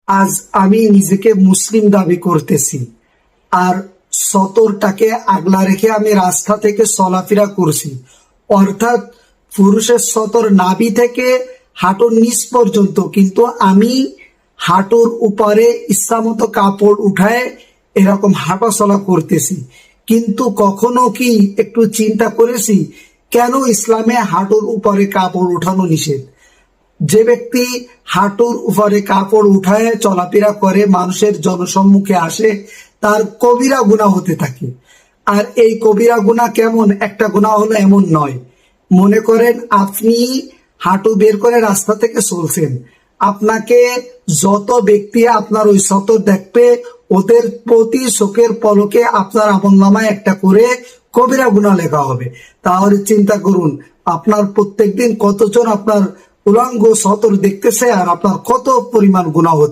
আজ আমি নিজেকে মুসলিম দাবি করতেছি, আর সতরটাকে আগলা রেখে আমি রাস্তা থেকে চলাফেরা করছি, অর্থাৎ পুরুষের সতর নাভি থেকে হাঁটুর নিচ পর্যন্ত, কিন্তু আমি হাঁটুর উপরে ইচ্ছামতো কাপড় উঠায় এরকম হাঁটা চলা করতেছি। কিন্তু কখনো কি একটু চিন্তা করেছি কেন ইসলামে হাঁটুর উপরে কাপড় উঠানো নিষেধ? যে ব্যক্তি হাঁটুর উপরে কাপড় উঠায় চলাফেরা করে, মানুষের জনসম্মুখে আসে, তার কবিরা গুনাহ হতে থাকে। আর এই কবিরা গুনাহ কেমন? একটা গুনাহ হলো এমন নয়। মনে করেন আপনি হাঁটু বের করে রাস্তা থেকে চলছেন, আপনাকে যত ব্যক্তি আপনার ওই সতর দেখবে, ওদের প্রতি চোখের পলকে আপনার আমলনামায় একটা করে কবিরা গুনাহ লেখা হবে। তাহলে চিন্তা করুন, আপনার প্রত্যেকদিন কতজন আপনার উলঙ্গ সতর দেখতেছে, আর আপনার কত পরিমাণ গুনাহ হচ্ছে।